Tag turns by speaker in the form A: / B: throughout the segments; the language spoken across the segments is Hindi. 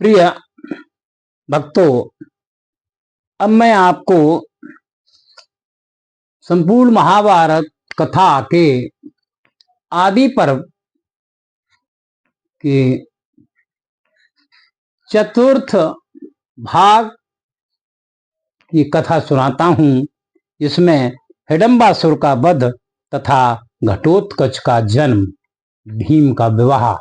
A: प्रिय भक्तों, अब मैं आपको संपूर्ण महाभारत कथा के आदि पर्व के चतुर्थ भाग की कथा सुनाता हूं, जिसमें हिडम्बासुर का वध तथा घटोत्कच का जन्म, भीम का विवाह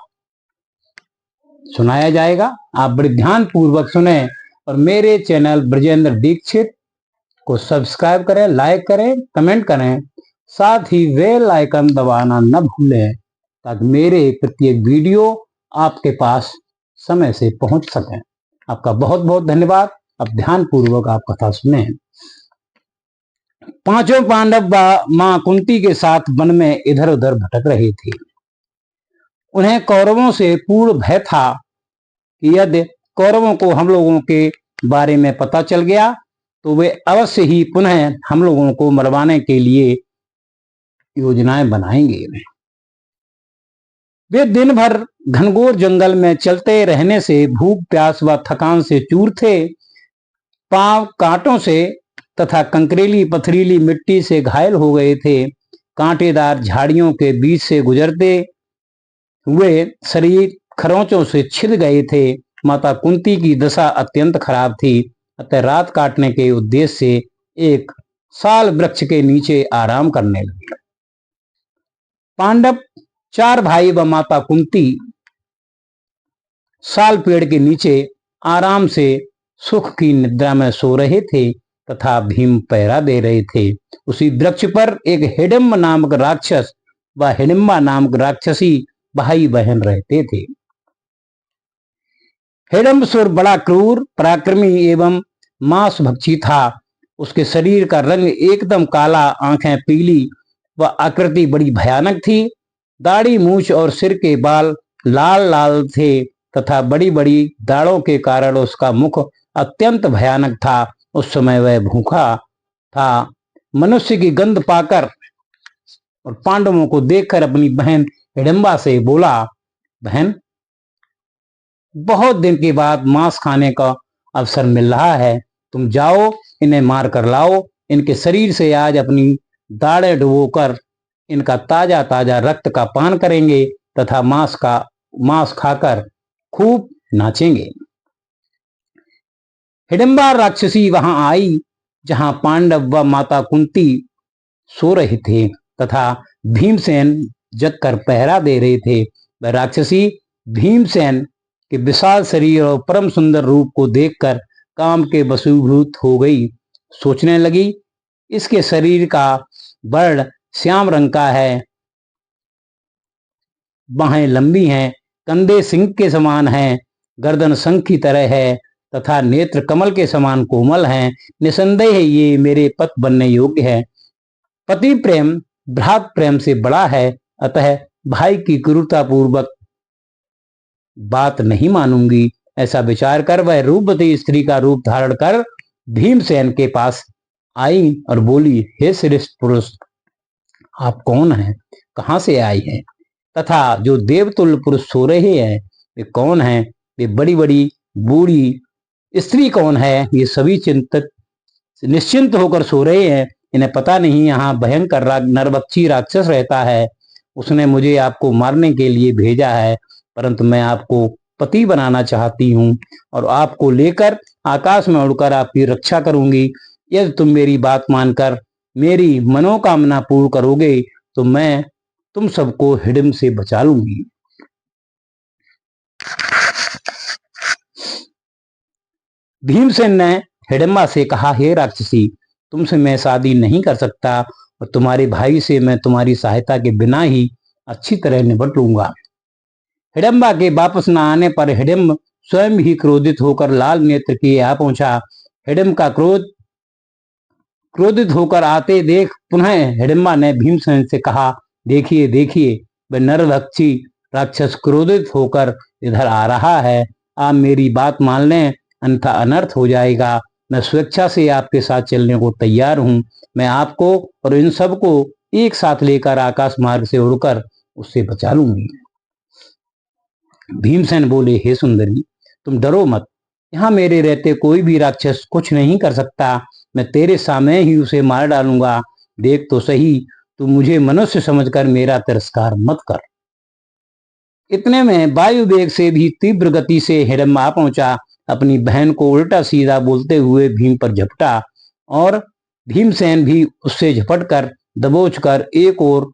A: सुनाया जाएगा। आप बड़े ध्यान पूर्वक सुने और मेरे चैनल ब्रजेंद्र दीक्षित को सब्सक्राइब करें, लाइक करें, कमेंट करें, साथ ही बेल आइकन दबाना न भूलें ताकि मेरे प्रत्येक वीडियो आपके पास समय से पहुंच सकें। आपका बहुत बहुत धन्यवाद। अब ध्यान पूर्वक आप कथा सुने। पांचों पांडव मां कुंती के साथ वन में इधर उधर भटक रहे थे। उन्हें कौरवों से पूर्ण भय था कि यदि कौरवों को हम लोगों के बारे में पता चल गया तो वे अवश्य ही पुनः हम लोगों को मरवाने के लिए योजनाएं बनाएंगे। वे दिन भर घनघोर जंगल में चलते रहने से भूख, प्यास व थकान से चूर थे। पांव कांटों से तथा कंकरीली पथरीली मिट्टी से घायल हो गए थे। कांटेदार झाड़ियों के बीच से गुजरते हुए शरीर खरोंचों से छिद गए थे। माता कुंती की दशा अत्यंत खराब थी, अतः रात काटने के उद्देश्य से एक साल वृक्ष के नीचे आराम करने लगे। पांडव चार भाई व माता कुंती साल पेड़ के नीचे आराम से सुख की निद्रा में सो रहे थे तथा भीम पहरा दे रहे थे। उसी वृक्ष पर एक हिडिंब नामक राक्षस व हिडिंबा नामक राक्षसी भाई बहन रहते थे। हिडम्बसुर बड़ा क्रूर, पराक्रमी एवं मांस भक्षी था। उसके शरीर का रंग एकदम काला, आंखें पीली व आकृति बड़ी भयानक थी। दाढ़ी, मूछ और सिर के बाल लाल लाल थे तथा बड़ी बड़ी दाढ़ों के कारण उसका मुख अत्यंत भयानक था। उस समय वह भूखा था। मनुष्य की गंध पाकर और पांडवों को देखकर अपनी बहन हिडिंबा से बोला, बहन, बहुत दिन के बाद मांस खाने का अवसर मिल रहा है, तुम जाओ इन्हें मार कर लाओ। इनके शरीर से आज अपनी दाढ़ें डुबोकर इनका ताजा ताजा रक्त का पान करेंगे तथा मांस खाकर खूब नाचेंगे। हिडिंबा राक्षसी वहां आई जहां पांडव व माता कुंती सो रहे थे तथा भीमसेन जगकर पहरा दे रहे थे। वह राक्षसी भीमसेन के विशाल शरीर और परम सुंदर रूप को देखकर काम के वशीभूत हो गई। सोचने लगी, इसके शरीर का वर्ण श्याम रंग का है, बाहें लंबी हैं, कंधे सिंह के समान हैं, गर्दन शंख की तरह है तथा नेत्र कमल के समान कोमल हैं। निसंदेह ये मेरे पति बनने योग्य है। पति प्रेम भ्रात प्रेम से बड़ा है, अतः भाई की क्रूरतापूर्वक बात नहीं मानूंगी। ऐसा विचार कर वह रूपवती स्त्री का रूप धारण कर भीमसेन के पास आई और बोली, हे श्रेष्ठ पुरुष, आप कौन हैं, कहां से आई हैं तथा जो देवतुल्य पुरुष सो रहे हैं वे कौन हैं? वे बड़ी बड़ी बूढ़ी स्त्री कौन है? ये सभी चिंतित निश्चिंत होकर सो रहे हैं। इन्हें पता नहीं यहाँ भयंकर नरभक्षी राक्षस रहता है। उसने मुझे आपको मारने के लिए भेजा है, परंतु मैं आपको पति बनाना चाहती हूँ और आपको लेकर आकाश में उड़कर आपकी रक्षा करूंगी। यदि तुम मेरी बात मानकर मेरी मनोकामना पूर्ण करोगे तो मैं तुम सबको हिडिंब से बचा लूंगी। भीमसेन ने हिडिंबा से कहा, हे राक्षसी, तुमसे मैं शादी नहीं कर सकता और तुम्हारे भाई से मैं तुम्हारी सहायता के बिना ही अच्छी तरह निपट लूंगा। हिडिंबा के वापस न आने पर हिडिंब स्वयं ही क्रोधित होकर लाल नेत्र किए आ पहुंचा। हिडिंब का क्रोधित होकर आते देख पुनः हिडिंबा ने भीमसेन से कहा, देखिए देखिए, वह नरभक्षी राक्षस क्रोधित होकर इधर आ रहा है। आप मेरी बात मान लें, अन्यथा अनर्थ हो जाएगा। मैं स्वेच्छा से आपके साथ चलने को तैयार हूं। मैं आपको और इन सबको एक साथ लेकर आकाश मार्ग से उड़कर उससे बचा लूंगी। भीमसेन बोले, हे सुंदरी, तुम डरो मत, यहाँ मेरे रहते कोई भी राक्षस कुछ नहीं कर सकता। मैं तेरे सामने ही उसे मार डालूंगा। देख तो सही, तू मुझे मनुष्य समझकर मेरा तिरस्कार मत कर। इतने में वायु वेग से भी तीव्र गति से हिडम्बा पहुंचा। अपनी बहन को उल्टा सीधा बोलते हुए भीम पर झपटा और भीमसेन भी उससे झपटकर दबोच कर एक और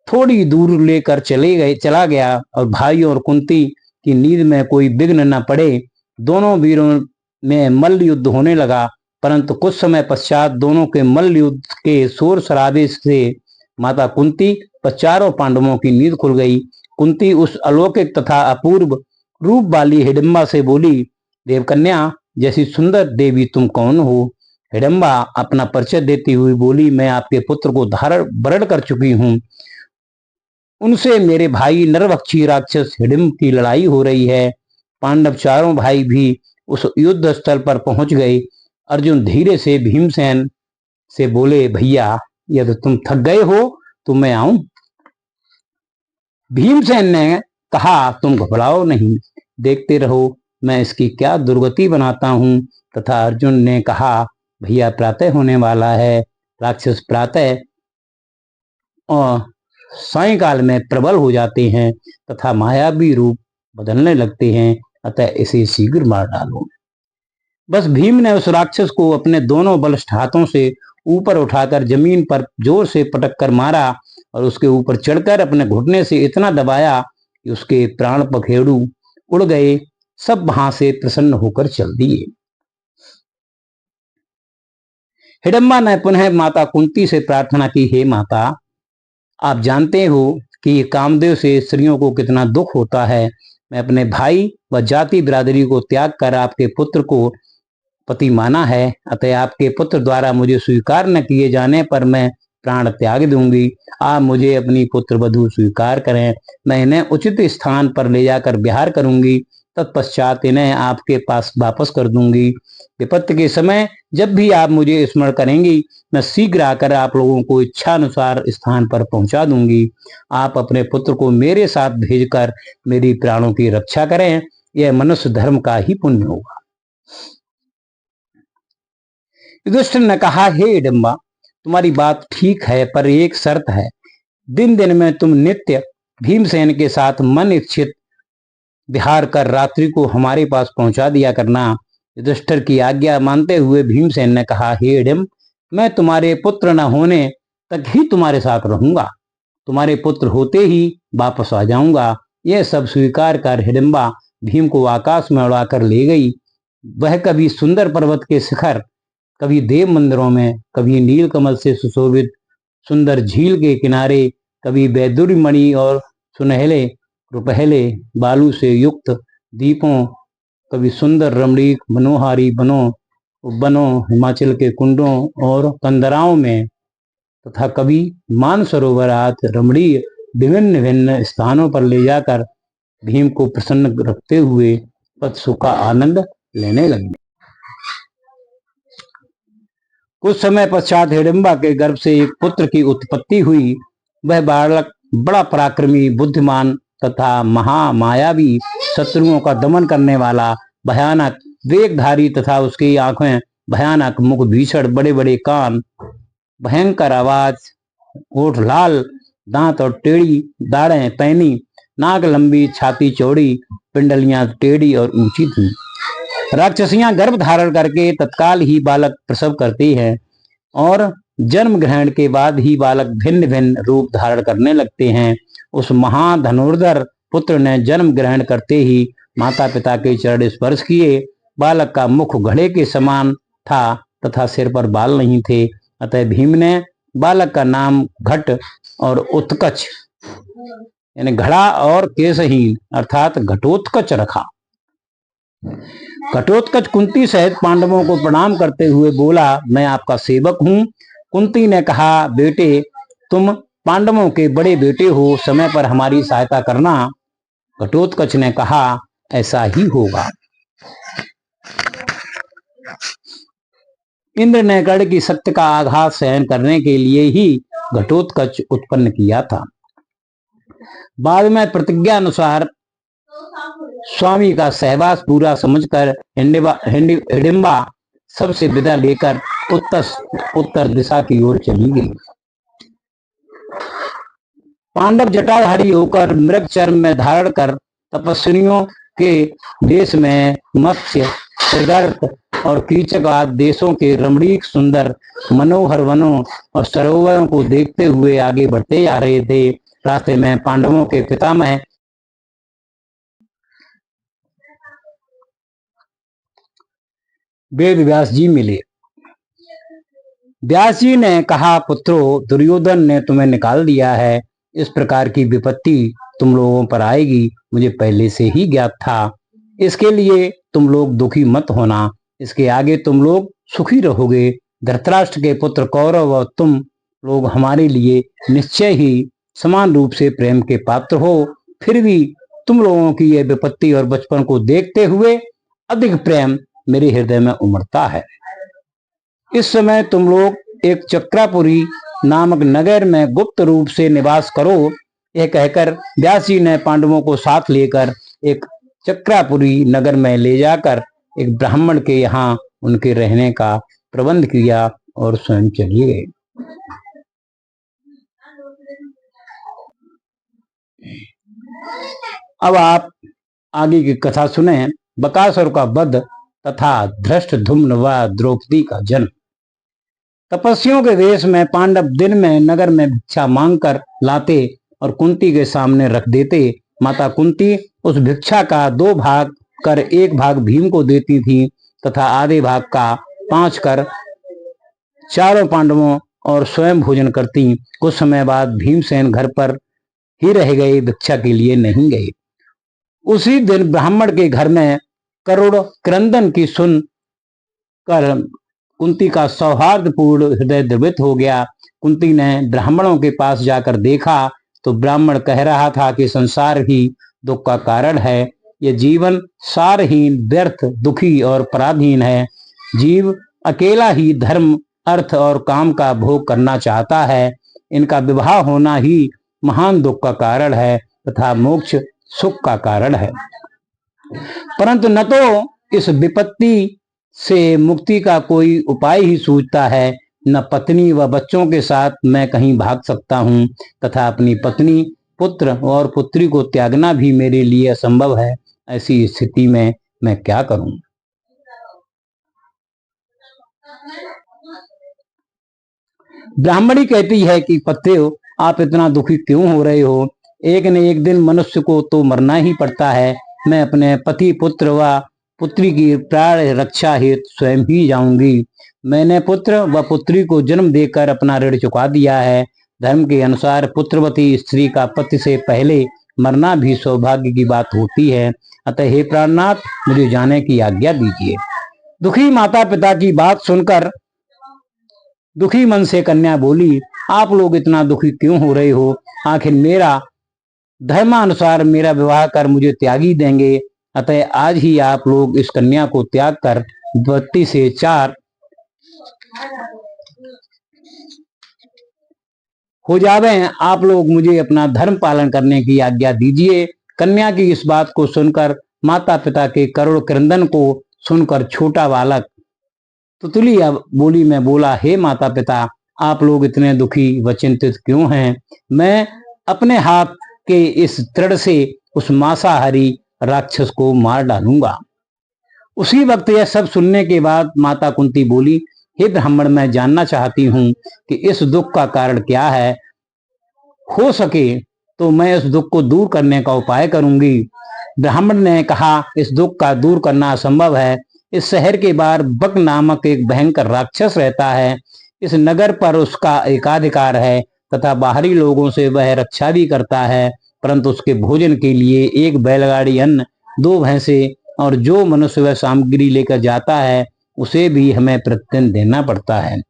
A: थोड़ी दूर लेकर चला गया। और भाई और कुंती की नींद में कोई विघ्न न पड़े। दोनों वीरों में मल्ल युद्ध होने लगा। परंतु कुछ समय पश्चात दोनों के मल्ल युद्ध के शोर शराबे से माता कुंती व चारों पांडवों की नींद खुल गई। कुंती उस अलौकिक तथा अपूर्व रूप वाली हिडम्बा से बोली, देवकन्या जैसी सुंदर देवी तुम कौन हो? हिडम्बा अपना परिचय देती हुई बोली, मैं आपके पुत्र को वरण कर चुकी हूँ। उनसे मेरे भाई नरभक्षी राक्षस हिडिंब की लड़ाई हो रही है। पांडव चारों भाई भी उस युद्ध स्थल पर पहुंच गए। अर्जुन धीरे से भीमसेन से बोले, भैया यदि तुम थक गए हो तो मैं आऊं? भीमसेन ने कहा, तुम घबराओ नहीं, देखते रहो मैं इसकी क्या दुर्गति बनाता हूं। तथा अर्जुन ने कहा, भैया प्रातः होने वाला है। राक्षस प्रातः और सायंकाल में प्रबल हो जाते हैं तथा मायावी रूप बदलने लगते हैं, अतः इसे शीघ्र मार डालो। बस भीम ने उस राक्षस को अपने दोनों बलिष्ठ हाथों से ऊपर उठाकर जमीन पर जोर से पटक कर मारा और उसके ऊपर चढ़कर अपने घुटने से इतना दबाया कि उसके प्राण पखेरु उड़ गए। सब वहां से प्रसन्न होकर चल दिए। हिडम्बा ने पुनः माता कुंती से प्रार्थना की, हे माता, आप जानते हो कि कामदेव से स्त्रियों को कितना दुख होता है। मैं अपने भाई व जाति बिरादरी को त्याग कर आपके पुत्र को पति माना है, अतः आपके पुत्र द्वारा मुझे स्वीकार न किए जाने पर मैं प्राण त्याग दूंगी। आप मुझे अपनी पुत्र वधू स्वीकार करें, मैं इन्हें उचित स्थान पर ले जाकर विहार करूंगी। तत्पश्चात इन्हें आपके पास वापस कर दूंगी। विपत्ति के समय जब भी आप मुझे स्मरण करेंगी, मैं शीघ्र आकर आप लोगों को इच्छानुसार स्थान पर पहुंचा दूंगी। आप अपने पुत्र को मेरे साथ भेजकर मेरी प्राणों की रक्षा करें, यह मनुष्य धर्म का ही पुण्य होगा। युधिष्ठिर ने कहा, हे हिडम्बा, तुम्हारी बात ठीक है, पर एक शर्त है। दिन दिन में तुम नित्य भीमसेन के साथ मन इच्छित विहार कर रात्रि को हमारे पास पहुंचा दिया करना। युधिष्ठिर की आज्ञा मानते हुए भीमसेन ने कहा, हे हिडिंब, मैं तुम्हारे पुत्र न होने तक ही तुम्हारे साथ रहूंगा। तुम्हारे पुत्र होते ही वापस आ जाऊंगा। यह सब स्वीकार कर हिडिंबा भीम को आकाश में उड़ाकर ले गई। वह कभी सुंदर पर्वत के शिखर, कभी देव मंदिरों में, कभी नील कमल से सुशोभित सुंदर झील के किनारे, कभी वैदुर्य मणि और सुनहले रुपहले बालू से युक्त दीपों, कभी सुंदर रमणीक मनोहारी बनों हिमाचल के कुंडों और कंदराओं में, तथा कभी मानसरोवरात रमणीय विभिन्न भिन्न स्थानों पर ले जाकर भीम को प्रसन्न रखते हुए पद सुख का आनंद लेने लगे। कुछ समय पश्चात हिडिंबा के गर्भ से एक पुत्र की उत्पत्ति हुई। वह बालक बड़ा पराक्रमी, बुद्धिमान तथा महामायावी, शत्रुओं का दमन करने वाला, भयानक वेगधारी तथा उसकी आंखें भयानक, मुख भीषण, बड़े बड़े कान, भयंकर आवाज, ओठ लाल, दांत और टेढ़ी दाढ़ें, पैनी नाक, लंबी छाती चौड़ी, पिंडलियां टेढ़ी और ऊंची थी। राक्षसियां गर्भ धारण करके तत्काल ही बालक प्रसव करती हैं और जन्म ग्रहण के बाद ही बालक भिन्न भिन्न रूप धारण करने लगते हैं। उस महाधनुर्धर पुत्र ने जन्म ग्रहण करते ही माता पिता के चरण स्पर्श किए। बालक का मुख घड़े के समान था तथा सिर पर बाल नहीं थे, अतः भीम ने बालक का नाम घट और उत्कच यानी घड़ा और केशहीन अर्थात घटोत्कच रखा। घटोत्कच कुंती सहित पांडवों को प्रणाम करते हुए बोला, मैं आपका सेवक हूँ। कुंती ने कहा, बेटे, तुम पांडवों के बड़े बेटे हो, समय पर हमारी सहायता करना। घटोत्कच ने कहा, ऐसा ही होगा। इंद्र ने गढ़ की सत्य का आघात सहन करने के लिए ही घटोत्कच उत्पन्न किया था। बाद में प्रतिज्ञा अनुसार स्वामी का सहवास पूरा समझकर हिडिंबा सबसे विदा लेकर उत्तर दिशा की ओर चली गई। पांडव जटाधारी होकर मृग चर्म में धारण कर तपस्वियों के देश में मत्स्य, त्रिगर्त और कीचक आदि देशों के रमणीक सुंदर मनोहर वनों और सरोवरों को देखते हुए आगे बढ़ते जा रहे थे। रास्ते में पांडवों के पितामह वेद व्यास जी मिले। व्यास जी ने कहा, पुत्रों, दुर्योधन ने तुम्हें निकाल दिया है। इस प्रकार की विपत्ति तुम लोगों पर आएगी मुझे पहले से ही ज्ञात था। इसके लिए तुम लोग दुखी मत होना, इसके आगे तुम लोग सुखी रहोगे। धृतराष्ट्र के पुत्र कौरव और तुम लोग हमारे लिए निश्चय ही समान रूप से प्रेम के पात्र हो। फिर भी तुम लोगों की यह विपत्ति और बचपन को देखते हुए अधिक प्रेम मेरे हृदय में उमड़ता है। इस समय तुम लोग एक चक्रापुरी नामक नगर में गुप्त रूप से निवास करो। यह कहकर व्यास जी ने पांडवों को साथ लेकर एक चक्रापुरी नगर में ले जाकर एक ब्राह्मण के यहाँ उनके रहने का प्रबंध किया और स्वयं चले गए। अब आप आगे की कथा सुने। बकासुर का वध तथा धृष्टद्युम्न व द्रौपदी का जन्म। तपस्वियों के देश में पांडव दिन में नगर में भिक्षा मांगकर लाते और कुंती के सामने रख देते। माता कुंती उस भिक्षा का 2 भाग कर 1 भाग भीम को देती थी तथा आधे भाग का 5 कर चारों पांडवों और स्वयं भोजन करती। कुछ समय बाद भीमसेन घर पर ही रह गए, भिक्षा के लिए नहीं गए। उसी दिन ब्राह्मण के घर में करुण क्रंदन की सुन कर कुंती का सौहार्दपूर्ण हृदय द्रवित हो गया। कुंती ने ब्राह्मणों के पास जाकर देखा तो ब्राह्मण कह रहा था कि संसार ही दुख का कारण है। यह जीवन सारहीन, व्यर्थ, दुखी और पराधीन है। जीव अकेला ही धर्म, अर्थ और काम का भोग करना चाहता है। इनका विवाह होना ही महान दुख का कारण है तथा मोक्ष सुख का कारण है। परंतु न तो इस विपत्ति से मुक्ति का कोई उपाय ही सूझता है, न पत्नी व बच्चों के साथ मैं कहीं भाग सकता हूँ तथा अपनी पत्नी, पुत्र और पुत्री को त्यागना भी मेरे लिए असंभव है। ऐसी स्थिति में मैं क्या करूं? ब्राह्मणी कहती है कि पत्यो, आप इतना दुखी क्यों हो रहे हो? एक न एक दिन मनुष्य को तो मरना ही पड़ता है। मैं अपने पति, पुत्र व पुत्री की प्राण रक्षा हेतु स्वयं ही जाऊंगी। मैंने पुत्र व पुत्री को जन्म देकर अपना ऋण चुका दिया है। धर्म के अनुसार पुत्रवती स्त्री का पति से पहले मरना भी सौभाग्य की बात होती है। अतः हे प्राणनाथ, मुझे जाने की आज्ञा दीजिए। दुखी माता पिता की बात सुनकर दुखी मन से कन्या बोली, आप लोग इतना दुखी क्यों हो रहे हो? आखिर मेरा धर्मानुसार मेरा विवाह कर मुझे त्यागी देंगे। अतः आज ही आप लोग इस कन्या को त्याग कर 32 से 4 हो जावे। आप लोग मुझे अपना धर्म पालन करने की आज्ञा दीजिए। कन्या की इस बात को सुनकर माता पिता के करुण क्रंदन को सुनकर छोटा बालक तुतलिया बोली में बोला, हे माता पिता, आप लोग इतने दुखी व चिंतित क्यों हैं? मैं अपने हाथ के इस तृण से उस मांसाहारी राक्षस को मार डालूंगा। उसी वक्त यह सब सुनने के बाद माता कुंती बोली, हे ब्राह्मण, मैं जानना चाहती हूँ कि इस दुख का कारण क्या है। हो सके तो मैं इस दुख को दूर करने का उपाय करूंगी। ब्राह्मण ने कहा, इस दुख का दूर करना असंभव है। इस शहर के बाहर बक नामक एक भयंकर राक्षस रहता है। इस नगर पर उसका एकाधिकार है तथा बाहरी लोगों से वह रक्षा भी करता है। परंतु उसके भोजन के लिए 1 बैलगाड़ी अन्न, 2 भैंसे और जो मनुष्य वह सामग्री लेकर जाता है उसे भी हमें प्रतिदिन देना पड़ता है।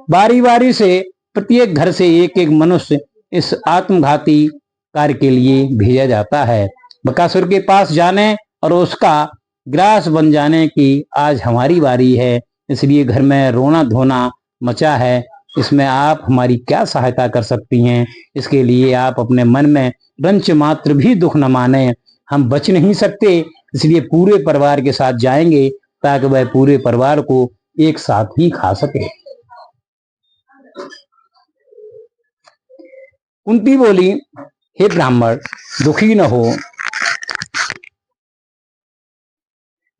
A: बारी बारी से प्रत्येक घर से एक मनुष्य इस आत्मघाती कार्य के लिए भेजा जाता है। बकासुर के पास जाने और उसका ग्रास बन जाने की आज हमारी बारी है। इसलिए घर में रोना धोना मचा है। इसमें आप हमारी क्या सहायता कर सकती हैं? इसके लिए आप अपने मन में रंच मात्र भी दुख न माने। हम बच नहीं सकते, इसलिए पूरे परिवार के साथ जाएंगे ताकि वह पूरे परिवार को एक साथ ही खा सके। कुंती बोली, हे ब्राह्मण, दुखी न हो।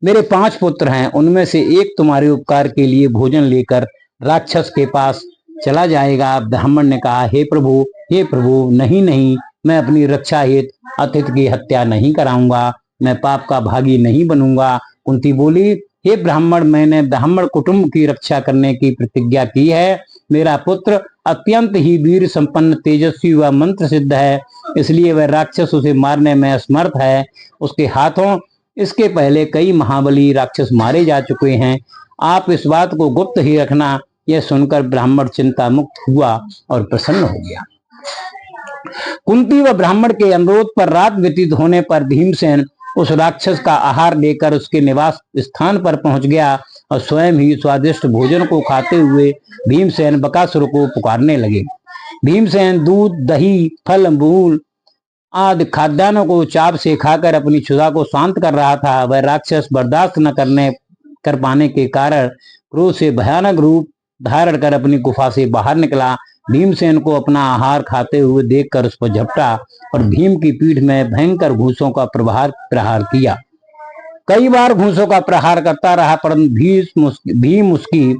A: मेरे 5 पुत्र हैं, उनमें से एक तुम्हारे उपकार के लिए भोजन लेकर राक्षस के पास चला जाएगा। ब्राह्मण ने कहा, हे प्रभु, नहीं नहीं, मैं अपनी रक्षा हेतु अतिथि की हत्या नहीं कराऊंगा, मैं पाप का भागी नहीं बनूंगा। कुंती बोली, हे ब्राह्मण, मैंने ब्राह्मण कुटुंब की रक्षा करने की प्रतिज्ञा की है। मेरा पुत्र अत्यंत ही वीर संपन्न, तेजस्वी व मंत्र सिद्ध है, इसलिए वह राक्षस उसे मारने में असमर्थ है। उसके हाथों इसके पहले कई महाबली राक्षस मारे जा चुके हैं। आप इस बात को गुप्त ही रखना। यह सुनकर ब्राह्मण चिंता मुक्त हुआ और प्रसन्न हो गया। कुंती व ब्राह्मण के अनुरोध पर रात व्यतीत होने पर भीमसेन उस राक्षस का आहार लेकर उसके निवास स्थान पर पहुंच गया और स्वयं ही स्वादिष्ट भोजन को खाते हुए भीमसेन बकासुर को पुकारने लगे। भीमसेन दूध, दही, फल मूल आदि खाद्यान्नों को चाव से खाकर अपनी क्षुधा को शांत कर रहा था। वह राक्षस बर्दाश्त न कर पाने के कारण क्रोध से भयानक रूप धारण कर अपनी गुफा से बाहर निकला। भीमसेन को अपना आहार खाते हुए देखकर उस पर झपटा और भीम की पीठ में भयंकर घूंसों का प्रहार किया। कई बार घूंसों का प्रहार करता रहा, परंतु भीम उसकी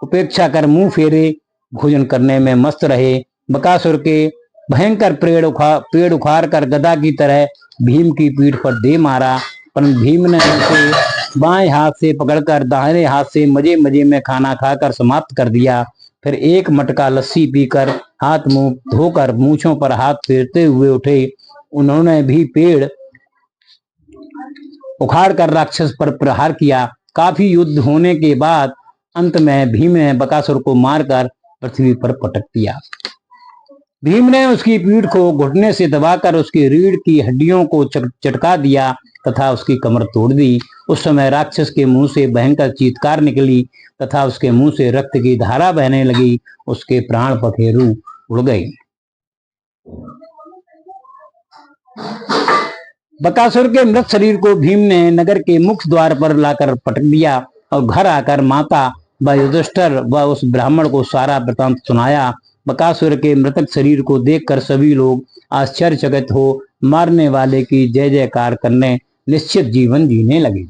A: उपेक्षा कर मुंह फेरे भोजन करने में मस्त रहे। बकासुर के भयंकर पेड़ उखाड़ कर गदा की तरह भीम की पीठ पर दे मारा, परंतु भीम ने उसे बाएं हाथ से पकड़कर दाहिने हाथ से मजे मजे में खाना खाकर समाप्त कर दिया। फिर एक मटका लस्सी पीकर हाथ मुंह धोकर मूंछों पर हाथ फेरते हुए उठे। उन्होंने भी पेड़ उखाड़ कर राक्षस पर प्रहार किया। काफी युद्ध होने के बाद अंत में भीम ने बकासुर को मारकर पृथ्वी पर पटक दिया। भीम ने उसकी पीठ को घुटने से दबाकर उसकी रीढ़ की हड्डियों को चटका दिया तथा उसकी कमर तोड़ दी। उस समय राक्षस के मुंह से भयंकर चीत्कार निकली तथा उसके मुंह से रक्त की धारा बहने लगी। उसके प्राण पखेरु उड़ गए। बकासुर के मृत शरीर को भीम ने नगर के मुख्य द्वार पर लाकर पटक दिया और घर आकर माता व युधिष्ठिर व उस ब्राह्मण को सारा वृतांत सुनाया। बकासुर के मृतक शरीर को देखकर सभी लोग आश्चर्यचकित हो मारने वाले की जय जयकार करने निश्चित जीवन जीने लगे।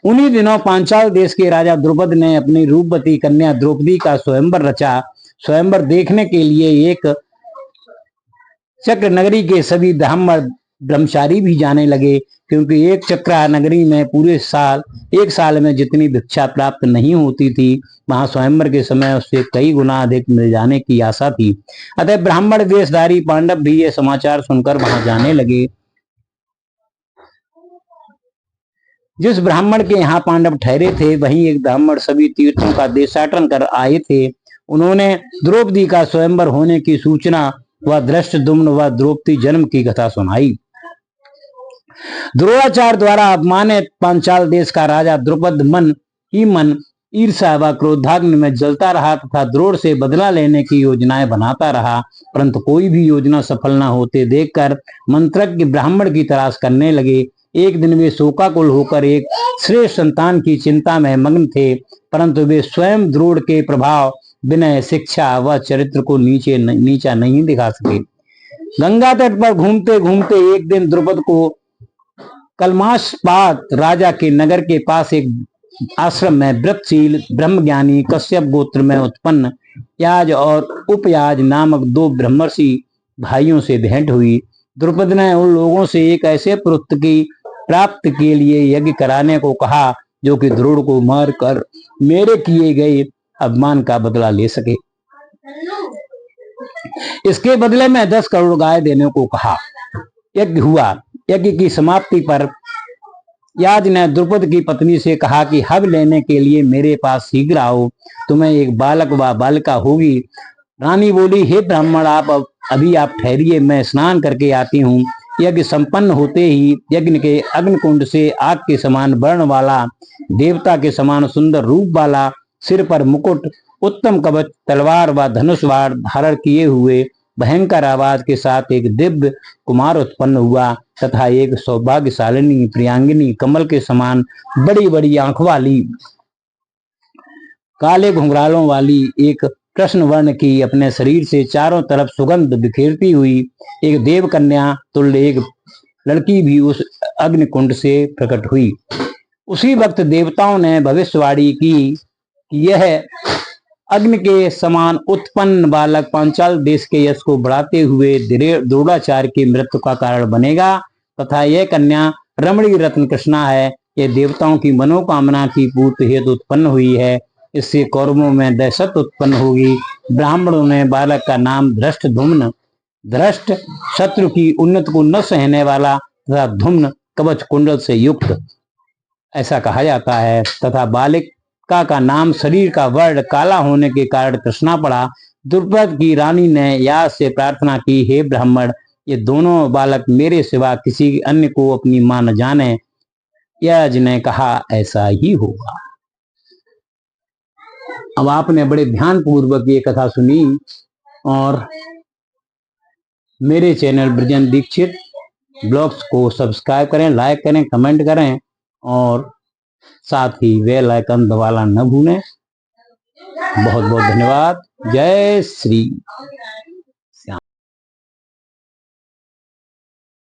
A: उन्हीं दिनों पांचाल देश के राजा द्रुपद ने अपनी रूपवती कन्या द्रौपदी का स्वयंवर रचा। स्वयंवर देखने के लिए एक चक्र नगरी के सभी ब्राह्मण ब्रह्मचारी भी जाने लगे, क्योंकि एक चक्रा नगरी में पूरे एक साल में जितनी भिक्षा प्राप्त नहीं होती थी, वहां स्वयंवर के समय उससे कई गुना अधिक मिल जाने की आशा थी। अतः ब्राह्मण वेशधारी पांडव भी ये समाचार सुनकर वहां जाने लगे। जिस ब्राह्मण के यहाँ पांडव ठहरे थे, वहीं एक ब्राह्मण सभी तीर्थों का देशाटन कर आए थे। उन्होंने द्रौपदी का स्वयंवर होने की सूचना व धृष्टद्युम्न व द्रौपदी जन्म की कथा सुनाई। द्रोणाचार्य द्वारा अपमानित पांचाल देश का राजा द्रुपद मन ईर्ष्या व क्रोधाग्नि में जलता रहा तथा द्रोण से बदला लेने की योजनाएं बनाता रहा, परंतु कोई भी योजना सफल न होते देखकर मंत्रज्ञ ब्राह्मण की तलाश करने लगे। एक दिन वे शोकाकुल होकर एक श्रेष्ठ संतान की चिंता में मग्न थे, परंतु वे स्वयं द्रोण के प्रभाव, विनय, शिक्षा व चरित्र को नीचा नहीं दिखा सके। गंगा तट पर घूमते घूमते एक दिन द्रुपद को कलमाशपात राजा के नगर के पास एक आश्रम में व्रतशील ब्रह्मज्ञानी कश्यप गोत्र में उत्पन्न याज और उपयाज नामक 2 ब्रह्मर्षि भाइयों से भेंट हुई। द्रुपद ने उन लोगों से एक ऐसे पुत्र की प्राप्ति के लिए यज्ञ कराने को कहा जो कि द्रोण को मारकर मेरे किए गए अपमान का बदला ले सके। इसके बदले में 10 करोड़ गाय देने को कहा। यज्ञ हुआ। यज्ञ की समाप्ति पर याज ने द्रुपद की पत्नी से कहा कि हव लेने के लिए मेरे पास शीघ्र आओ, तुम्हें एक बालक व बालिका होगी। रानी बोली, हे ब्राह्मण, आप ठहरिए, मैं स्नान करके आती हूँ। यज्ञ संपन्न होते ही यज्ञ के अग्निकुंड से आग के समान वर्ण वाला, देवता के समान सुंदर रूप वाला, सिर पर मुकुट, उत्तम कवच, तलवार व धनुष बाण धारण किए हुए भयंकर आवाज के साथ एक दिव्य कुमार उत्पन्न हुआ तथा एक सौभाग्यशालिनी प्रियांगिनी कमल के समान बड़ी बड़ी आंख वाली, काले घुंघरालों वाली, एक कृष्ण वर्ण की, अपने शरीर से चारों तरफ सुगंध बिखेरती हुई एक देव कन्या तुल्य एक लड़की भी उस अग्निकुंड से प्रकट हुई। उसी वक्त देवताओं ने भविष्यवाणी की कि यह अग्नि के समान उत्पन्न बालक पांचाल देश के यश को बढ़ाते हुए द्रोणाचार्य की मृत्यु का कारण बनेगा तथा यह कन्या रमणी रत्न कृष्णा है। यह देवताओं की मनोकामना की पूर्ति हेतु उत्पन्न हुई है। इससे कौरवों में दहशत उत्पन्न होगी। ब्राह्मणों ने बालक का नाम धृष्ट धुम्न, धृष्ट शत्रु की उन्नत को न सहने वाला तथा धुम्न कवच कुंडल से युक्त ऐसा कहा जाता है तथा बालिका का नाम शरीर का वर्ण काला होने के कारण कृष्णा पड़ा। द्रुपद की रानी ने यास से प्रार्थना की, हे ब्राह्मण, ये दोनों बालक मेरे सिवा किसी अन्य को अपनी मां न जाने। यज ने कहा, ऐसा ही होगा। अब आपने बड़े ध्यान पूर्वक ये कथा सुनी और मेरे चैनल ब्रजन दीक्षित ब्लॉग्स को सब्सक्राइब करें, लाइक करें, कमेंट करें और साथ ही बेल आइकन दबाना न भूलें। बहुत बहुत धन्यवाद। जय श्री।